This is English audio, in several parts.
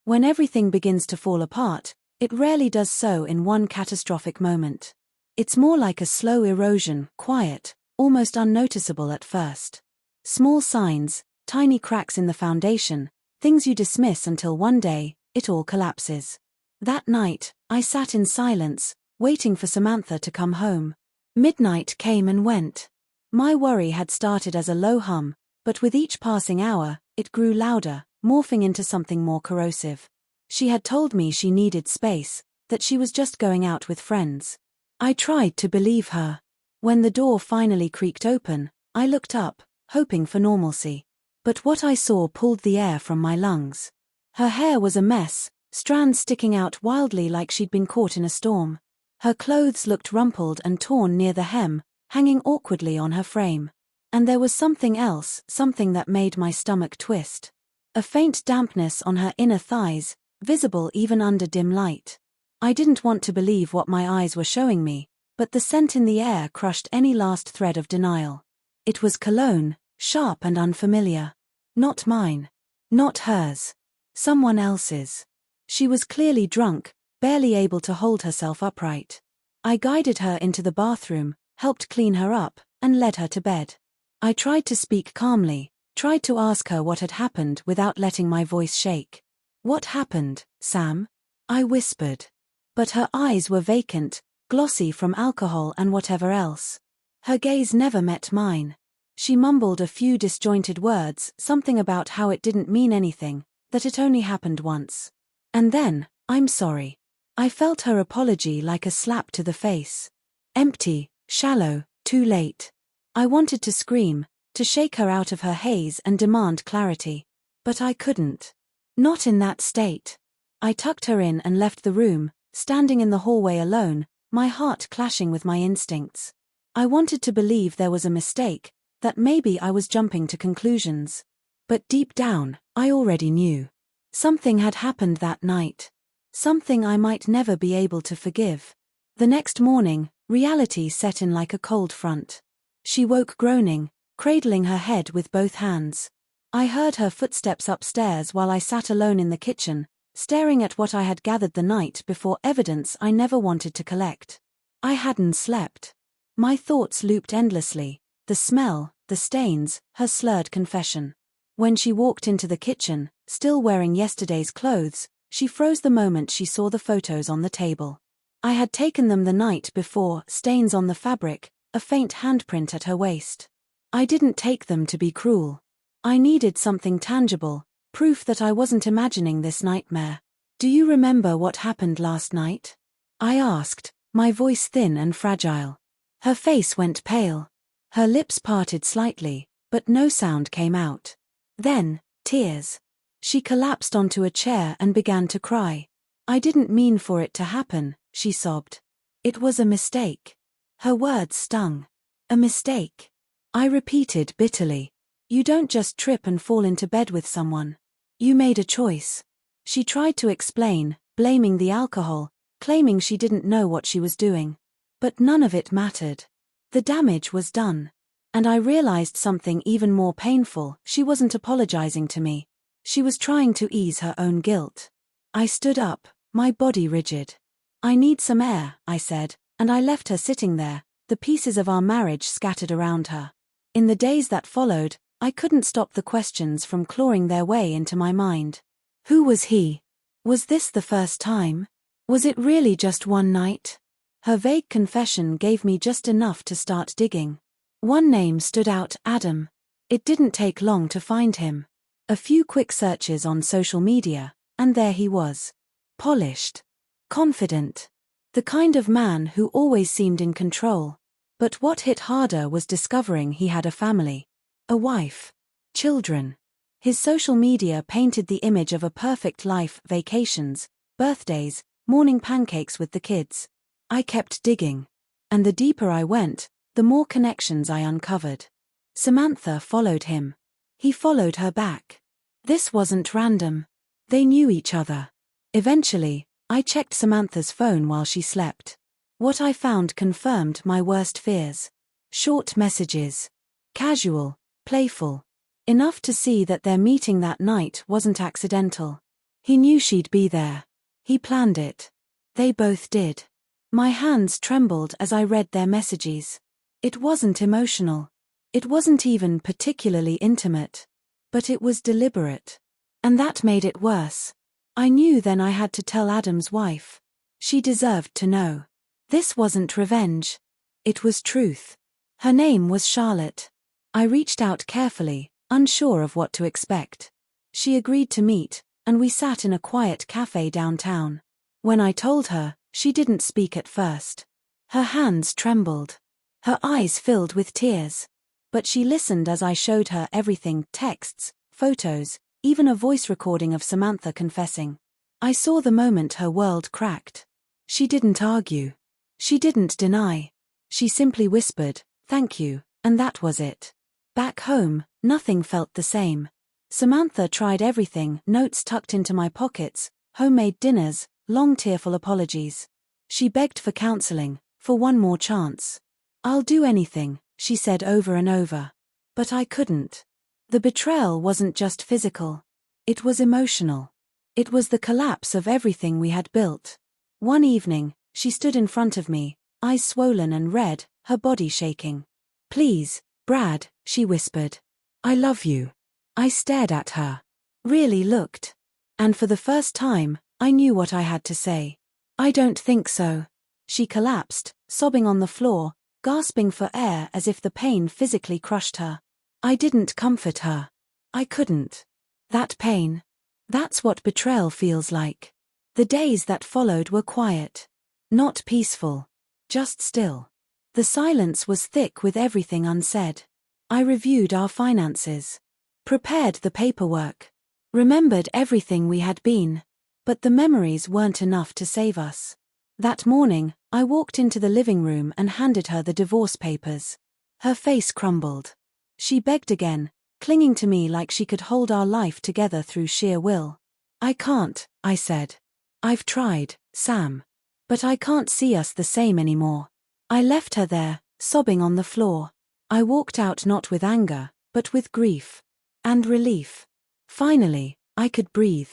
When everything begins to fall apart, it rarely does so in one catastrophic moment. It's more like a slow erosion, quiet, almost unnoticeable at first. Small signs, tiny cracks in the foundation, things you dismiss until one day, it all collapses. That night, I sat in silence, waiting for Samantha to come home. Midnight came and went. My worry had started as a low hum, but with each passing hour, it grew louder, morphing into something more corrosive. She had told me she needed space, that she was just going out with friends. I tried to believe her. When the door finally creaked open, I looked up, hoping for normalcy. But what I saw pulled the air from my lungs. Her hair was a mess, strands sticking out wildly like she'd been caught in a storm. Her clothes looked rumpled and torn near the hem, hanging awkwardly on her frame. And there was something else, something that made my stomach twist. A faint dampness on her inner thighs, visible even under dim light. I didn't want to believe what my eyes were showing me, but the scent in the air crushed any last thread of denial. It was cologne, sharp and unfamiliar. Not mine. Not hers. Someone else's. She was clearly drunk, barely able to hold herself upright. I guided her into the bathroom, helped clean her up, and led her to bed. I tried to speak calmly, tried to ask her what had happened without letting my voice shake. "What happened, Sam?" I whispered. But her eyes were vacant, glossy from alcohol and whatever else. Her gaze never met mine. She mumbled a few disjointed words, something about how it didn't mean anything, that it only happened once. And then, "I'm sorry." I felt her apology like a slap to the face. Empty, shallow, too late. I wanted to scream, to shake her out of her haze and demand clarity. But I couldn't. Not in that state. I tucked her in and left the room, standing in the hallway alone, my heart clashing with my instincts. I wanted to believe there was a mistake, that maybe I was jumping to conclusions. But deep down, I already knew. Something had happened that night. Something I might never be able to forgive. The next morning, reality set in like a cold front. She woke groaning, cradling her head with both hands. I heard her footsteps upstairs while I sat alone in the kitchen, staring at what I had gathered the night before, evidence I never wanted to collect. I hadn't slept. My thoughts looped endlessly, the smell, the stains, her slurred confession. When she walked into the kitchen, still wearing yesterday's clothes, she froze the moment she saw the photos on the table. I had taken them the night before, stains on the fabric, a faint handprint at her waist. I didn't take them to be cruel. I needed something tangible, proof that I wasn't imagining this nightmare. "Do you remember what happened last night?" I asked, my voice thin and fragile. Her face went pale. Her lips parted slightly, but no sound came out. Then, tears. She collapsed onto a chair and began to cry. "I didn't mean for it to happen," she sobbed. "It was a mistake." Her words stung. "A mistake." I repeated bitterly. "You don't just trip and fall into bed with someone. You made a choice." She tried to explain, blaming the alcohol, claiming she didn't know what she was doing. But none of it mattered. The damage was done. And I realized something even more painful: she wasn't apologizing to me. She was trying to ease her own guilt. I stood up, my body rigid. "I need some air," I said, and I left her sitting there, the pieces of our marriage scattered around her. In the days that followed, I couldn't stop the questions from clawing their way into my mind. Who was he? Was this the first time? Was it really just one night? Her vague confession gave me just enough to start digging. One name stood out: Adam. It didn't take long to find him. A few quick searches on social media, and there he was. Polished. Confident. The kind of man who always seemed in control. But what hit harder was discovering he had a family. A wife. Children. His social media painted the image of a perfect life: vacations, birthdays, morning pancakes with the kids. I kept digging. And the deeper I went, the more connections I uncovered. Samantha followed him. He followed her back. This wasn't random. They knew each other. Eventually, I checked Samantha's phone while she slept. What I found confirmed my worst fears. Short messages. Casual, playful. Enough to see that their meeting that night wasn't accidental. He knew she'd be there. He planned it. They both did. My hands trembled as I read their messages. It wasn't emotional. It wasn't even particularly intimate. But it was deliberate. And that made it worse. I knew then I had to tell Adam's wife. She deserved to know. This wasn't revenge. It was truth. Her name was Charlotte. I reached out carefully, unsure of what to expect. She agreed to meet, and we sat in a quiet cafe downtown. When I told her, she didn't speak at first. Her hands trembled. Her eyes filled with tears. But she listened as I showed her everything: texts, photos, even a voice recording of Samantha confessing. I saw the moment her world cracked. She didn't argue. She didn't deny. She simply whispered, "Thank you," and that was it. Back home, nothing felt the same. Samantha tried everything: notes tucked into my pockets, homemade dinners, long tearful apologies. She begged for counseling, for one more chance. "I'll do anything," she said over and over. But I couldn't. The betrayal wasn't just physical. It was emotional. It was the collapse of everything we had built. One evening, she stood in front of me, eyes swollen and red, her body shaking. "Please, Brad," she whispered. "I love you." I stared at her. Really looked. And for the first time, I knew what I had to say. "I don't think so." She collapsed, sobbing on the floor, gasping for air as if the pain physically crushed her. I didn't comfort her. I couldn't. That pain. That's what betrayal feels like. The days that followed were quiet. Not peaceful. Just still. The silence was thick with everything unsaid. I reviewed our finances. Prepared the paperwork. Remembered everything we had been. But the memories weren't enough to save us. That morning, I walked into the living room and handed her the divorce papers. Her face crumbled. She begged again, clinging to me like she could hold our life together through sheer will. "I can't," I said. "I've tried, Sam. But I can't see us the same anymore." I left her there, sobbing on the floor. I walked out not with anger, but with grief. And relief. Finally, I could breathe.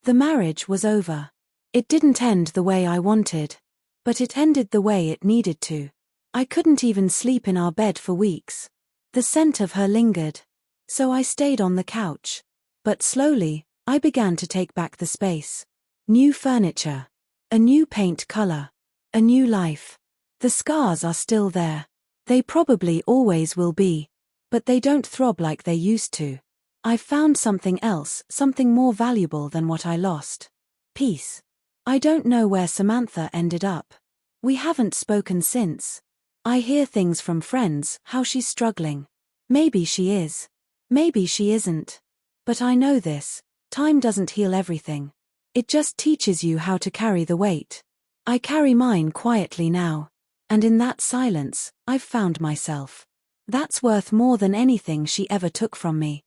The marriage was over. It didn't end the way I wanted. But it ended the way it needed to. I couldn't even sleep in our bed for weeks. The scent of her lingered. So I stayed on the couch. But slowly, I began to take back the space. New furniture. A new paint color. A new life. The scars are still there. They probably always will be. But they don't throb like they used to. I found something else, something more valuable than what I lost. Peace. I don't know where Samantha ended up. We haven't spoken since. I hear things from friends, how she's struggling. Maybe she is. Maybe she isn't. But I know this: time doesn't heal everything. It just teaches you how to carry the weight. I carry mine quietly now. And in that silence, I've found myself. That's worth more than anything she ever took from me.